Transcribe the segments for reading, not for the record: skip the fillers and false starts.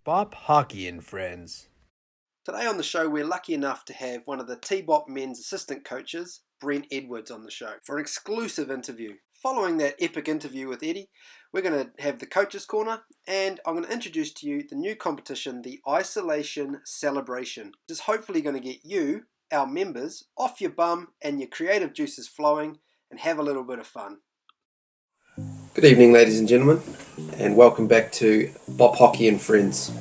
BOP Hockey Friends. Today on the show, we're lucky enough to have one of the T-BOP men's assistant coaches, Brent Edwards, on the show for an exclusive interview. Following that epic interview with Eddie, we're going to have the Coaches Corner, and I'm going to introduce to you the new competition, the Isolation Celebration, which is hopefully going to get you, our members, off your bum and your creative juices flowing and have a little bit of fun. Good evening, ladies and gentlemen, and welcome back to BOP Hockey and Friends,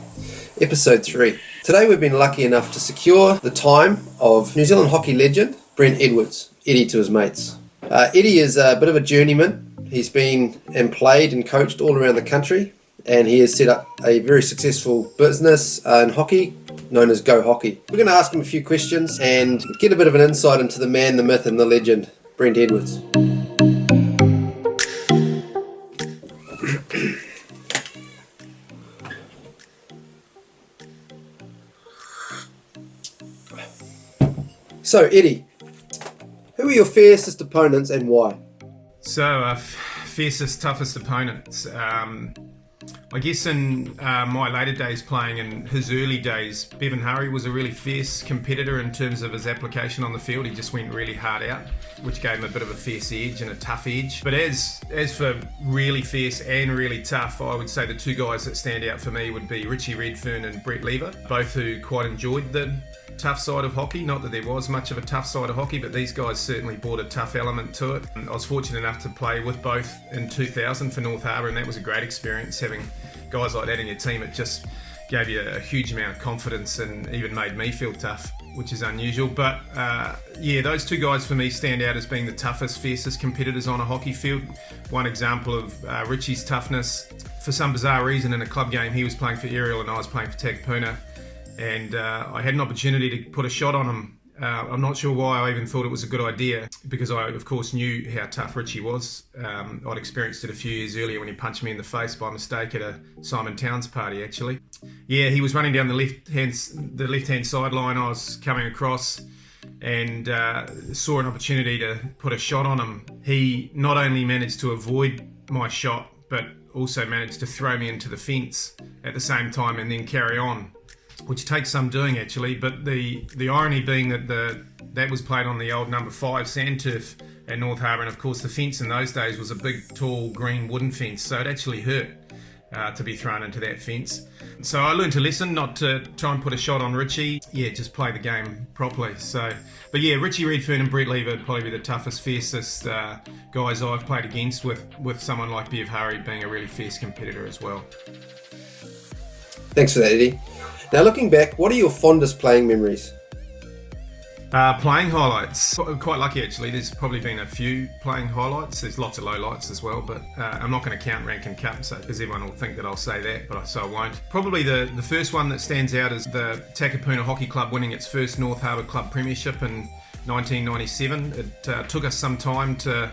Episode 3. Today we've been lucky enough to secure the time of New Zealand hockey legend, Brent Edwards, Eddie to his mates. Eddie is a bit of a journeyman. He's been and played and coached all around the country, and he has set up a very successful business in hockey known as Go Hockey. We're going to ask him a few questions and get a bit of an insight into the man, the myth and the legend, Brent Edwards. So, Eddie, who are your fiercest opponents and why? So, fiercest, toughest opponents. I guess in my later days playing, in his early days, Bevan Hurry was a really fierce competitor in terms of his application on the field. He just went really hard out, which gave him a bit of a fierce edge and a tough edge. But as for really fierce and really tough, I would say the two guys that stand out for me would be Richie Redfern and Brett Lever, both who quite enjoyed the tough side of hockey. Not that there was much of a tough side of hockey, but these guys certainly brought a tough element to it. I was fortunate enough to play with both in 2000 for North Harbour, and that was a great experience. Having guys like that in your team, it just gave you a huge amount of confidence and even made me feel tough, which is unusual. But those two guys for me stand out as being the toughest, fiercest competitors on a hockey field. One example of Richie's toughness, for some bizarre reason in a club game, he was playing for Ariel and I was playing for TAC-Puna. And I had an opportunity to put a shot on him. I'm not sure why I even thought it was a good idea, because I, of course, knew how tough Richie was. I'd experienced it a few years earlier when he punched me in the face by mistake at a Simon Towns party, actually. Yeah, he was running down the left-hand sideline. I was coming across and saw an opportunity to put a shot on him. He not only managed to avoid my shot, but also managed to throw me into the fence at the same time and then carry on, which takes some doing actually. But the irony being that that was played on the old number 5 sand turf at North Harbour, and of course the fence in those days was a big tall green wooden fence, so it actually hurt to be thrown into that fence. So I learned to listen, not to try and put a shot on Richie. Yeah, just play the game properly. So, but yeah, Richie Redfern and Brett Lever would probably be the toughest, fiercest guys I've played against, with someone like Bev Hurry being a really fierce competitor as well. Thanks for that, Eddie. Now, looking back, what are your fondest playing memories? Playing highlights. Quite lucky, actually. There's probably been a few playing highlights. There's lots of lowlights as well, but I'm not going to count rank and cup, because everyone will think that I'll say that, but so I won't. Probably the first one that stands out is the TAC-Puna Hockey Club winning its first North Harbour Club Premiership in 1997. It took us some time to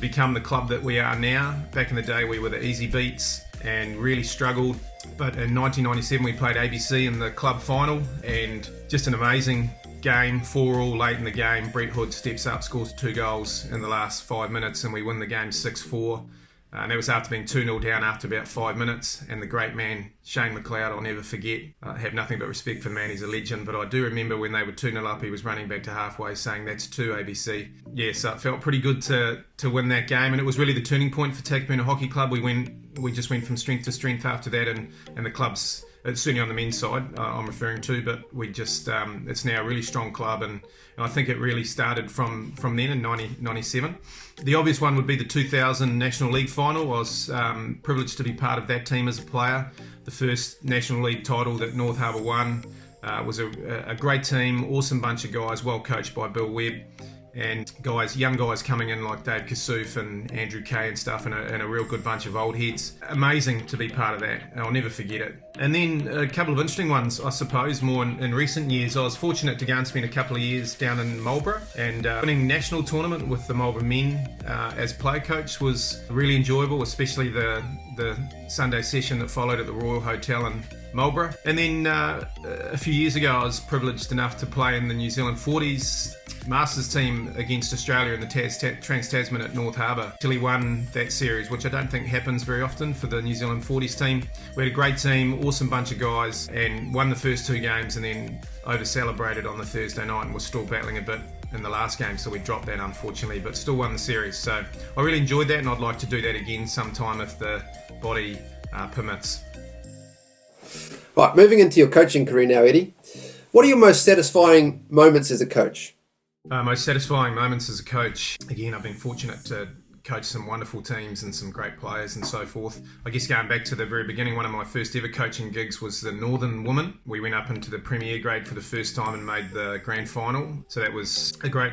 become the club that we are now. Back in the day, we were the easy beats and really struggled. But in 1997, we played ABC in the club final, and just an amazing game, 4-4 late in the game. Brett Hood steps up, scores 2 goals in the last 5 minutes, and we win the game 6-4. And that was after being 2-0 down after about 5 minutes. And the great man, Shane McLeod, I'll never forget. I have nothing but respect for the man, he's a legend. But I do remember when they were 2-0 up, he was running back to halfway saying, "That's 2 ABC." Yeah, so it felt pretty good to win that game. And it was really the turning point for TAC-Puna Hockey Club. We just went from strength to strength after that. And the club's, certainly on the men's side, I'm referring to, but we just, it's now a really strong club. And I think it really started from then in 1997. The obvious one would be the 2000 National League final. I was privileged to be part of that team as a player. The first National League title that North Harbour won. Was a great team, awesome bunch of guys, well coached by Bill Webb, and young guys coming in like Dave Kassouf and Andrew Kay and stuff, and a real good bunch of old heads. Amazing to be part of that. I'll never forget it. And then a couple of interesting ones, I suppose, more in recent years. I was fortunate to go and spend a couple of years down in Marlborough, and winning national tournament with the Marlborough men as player coach was really enjoyable, especially the the Sunday session that followed at the Royal Hotel in Marlborough. And then a few years ago, I was privileged enough to play in the New Zealand 40s Masters team against Australia in the Trans-Tasman at North Harbour. Chile won that series, which I don't think happens very often for the New Zealand 40s team. We had a great team, awesome bunch of guys, and won the first 2 games and then over-celebrated on the Thursday night and was still battling a bit in the last game, so we dropped that unfortunately, but still won the series. So I really enjoyed that, and I'd like to do that again sometime if the body permits. Right, moving into your coaching career now, Eddie. What are your most satisfying moments as a coach? Most satisfying moments as a coach. Again, I've been fortunate to coach some wonderful teams and some great players and so forth. I guess going back to the very beginning, one of my first ever coaching gigs was the Northern Women. We went up into the Premier grade for the first time and made the grand final. So that was a great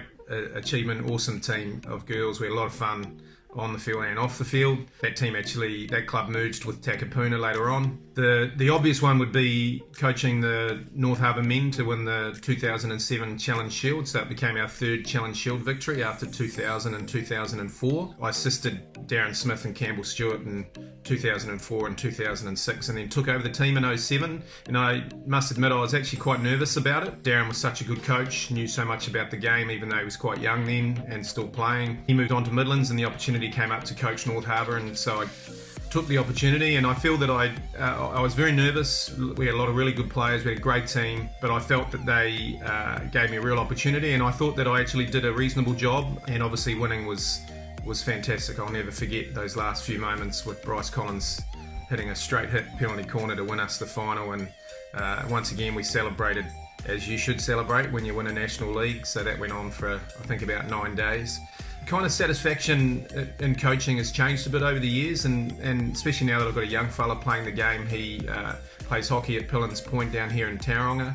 achievement, awesome team of girls. We had a lot of fun on the field and off the field. That club merged with Takapuna later on. The obvious one would be coaching the North Harbour men to win the 2007 Challenge Shield. So it became our 3rd Challenge Shield victory after 2000 and 2004. I assisted Darren Smith and Campbell Stewart in 2004 and 2006, and then took over the team in 07. And I must admit, I was actually quite nervous about it. Darren was such a good coach, knew so much about the game, even though he was quite young then and still playing. He moved on to Midlands and the opportunity came up to coach North Harbour, and so I took the opportunity, and I feel that I was very nervous. We had a lot of really good players, we had a great team, but I felt that they gave me a real opportunity, and I thought that I actually did a reasonable job, and obviously winning was fantastic. I'll never forget those last few moments with Bryce Collins hitting a straight hit penalty corner to win us the final, and once again we celebrated as you should celebrate when you win a National League. So that went on for I think about 9 days. Kind of satisfaction in coaching has changed a bit over the years, and especially now that I've got a young fella playing the game. He plays hockey at Pillins Point down here in Tauranga,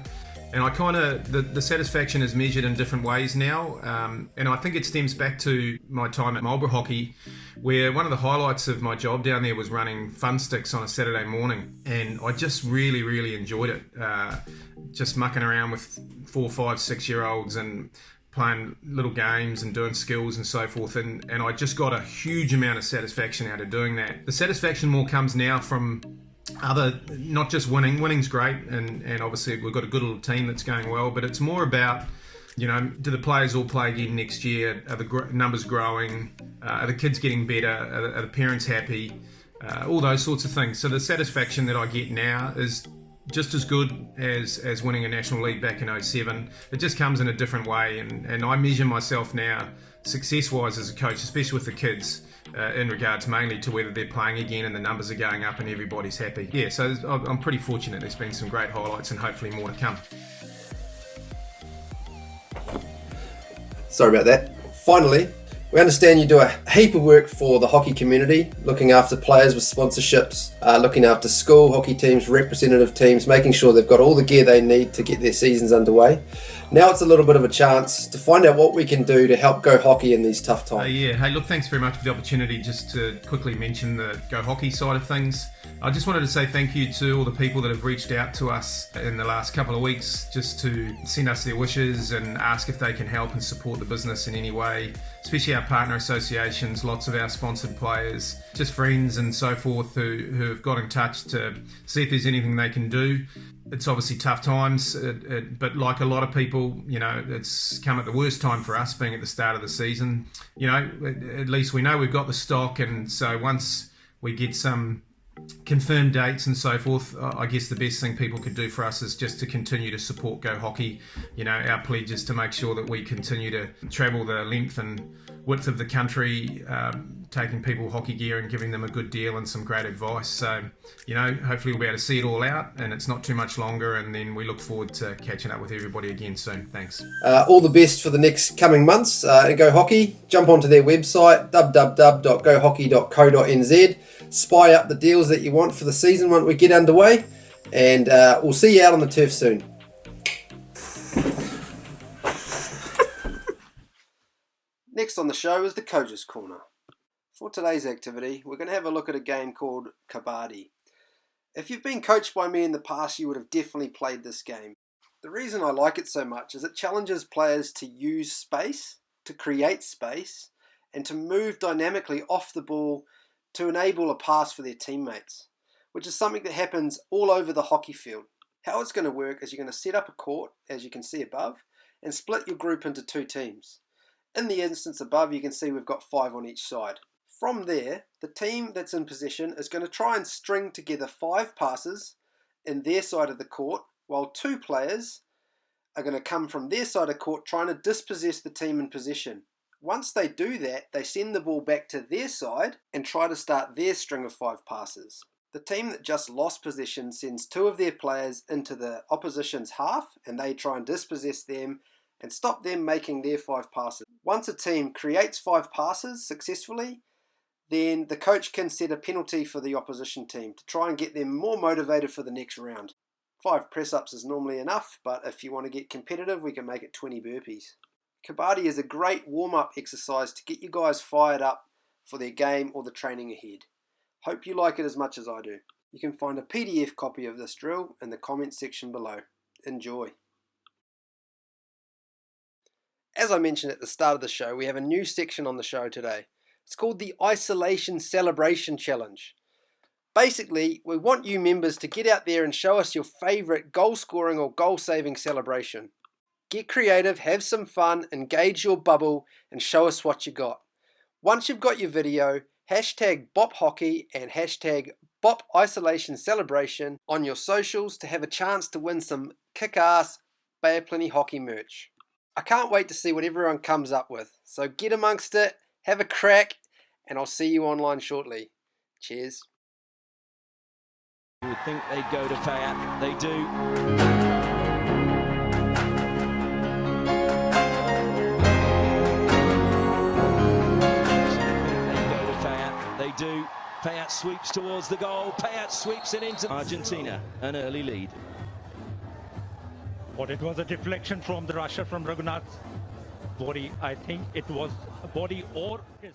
and I kind of the satisfaction is measured in different ways now, and I think it stems back to my time at Marlborough Hockey, where one of the highlights of my job down there was running fun sticks on a Saturday morning, and I just really enjoyed it, just mucking around with 4, 5, 6 year olds and playing little games and doing skills and so forth, and I just got a huge amount of satisfaction out of doing that. The satisfaction more comes now from other, not just winning. Winning's great, and obviously we've got a good little team that's going well, but it's more about, do the players all play again next year? Are the numbers growing? Are the kids getting better? Are the parents happy? All those sorts of things. So the satisfaction that I get now is just as good as winning a National League back in 07. It just comes in a different way, and I measure myself now success-wise as a coach, especially with the kids, in regards mainly to whether they're playing again and the numbers are going up and everybody's happy. Yeah, so I'm pretty fortunate. There's been some great highlights and hopefully more to come. Sorry about that. Finally, we understand you do a heap of work for the hockey community, looking after players with sponsorships, looking after school hockey teams, representative teams, making sure they've got all the gear they need to get their seasons underway. Now it's a little bit of a chance to find out what we can do to help Go Hockey in these tough times. Hey, look, thanks very much for the opportunity. Just to quickly mention the Go Hockey side of things, I just wanted to say thank you to all the people that have reached out to us in the last couple of weeks just to send us their wishes and ask if they can help and support the business in any way, especially our partner associations, lots of our sponsored players, just friends and so forth who have got in touch to see if there's anything they can do. It's obviously tough times, but like a lot of people, it's come at the worst time for us, being at the start of the season. At least we know we've got the stock, and so once we get some confirmed dates and so forth, I guess the best thing people could do for us is just to continue to support Go Hockey. Our pledge is to make sure that we continue to travel the length and width of the country, taking people hockey gear and giving them a good deal and some great advice. So, hopefully we'll be able to see it all out, and it's not too much longer, and then we look forward to catching up with everybody again soon. Thanks. All the best for the next coming months at Go Hockey. Jump onto their website, www.gohockey.co.nz. Spy up the deals that you want for the season once we get underway, and we'll see you out on the turf soon. Next on the show is the Coach's Corner. For today's activity, we're going to have a look at a game called KaBaDi. If you've been coached by me in the past, you would have definitely played this game. The reason I like it so much is it challenges players to use space, to create space, and to move dynamically off the ball to enable a pass for their teammates, which is something that happens all over the hockey field. How it's going to work is you're going to set up a court, as you can see above, and split your group into 2 teams. In the instance above, you can see we've got 5 on each side. From there, the team that's in possession is going to try and string together 5 passes in their side of the court, while 2 players are going to come from their side of court trying to dispossess the team in possession. Once they do that, they send the ball back to their side and try to start their string of 5 passes. The team that just lost possession sends 2 of their players into the opposition's half, and they try and dispossess them and stop them making their 5 passes. Once a team creates 5 passes successfully, then the coach can set a penalty for the opposition team to try and get them more motivated for the next round. 5 press-ups is normally enough, but if you want to get competitive, we can make it 20 burpees. KaBaDi is a great warm-up exercise to get you guys fired up for their game or the training ahead. Hope you like it as much as I do. You can find a PDF copy of this drill in the comments section below. Enjoy. As I mentioned at the start of the show, we have a new section on the show today. It's called the Isolation Celebration Challenge. Basically, we want you members to get out there and show us your favourite goal-scoring or goal-saving celebration. Get creative, have some fun, engage your bubble, and show us what you got. Once you've got your video, hashtag BOP Hockey and hashtag BOP Isolation Celebration on your socials to have a chance to win some kick-ass Bay of Plenty hockey merch. I can't wait to see what everyone comes up with. So get amongst it, have a crack, and I'll see you online shortly. Cheers. You would think they'd go to Fayette. They do. They do. Payat sweeps towards the goal. Payat sweeps it into Argentina. An early lead. But it was a deflection from the rusher from Raghunath's body. I think it was a body or his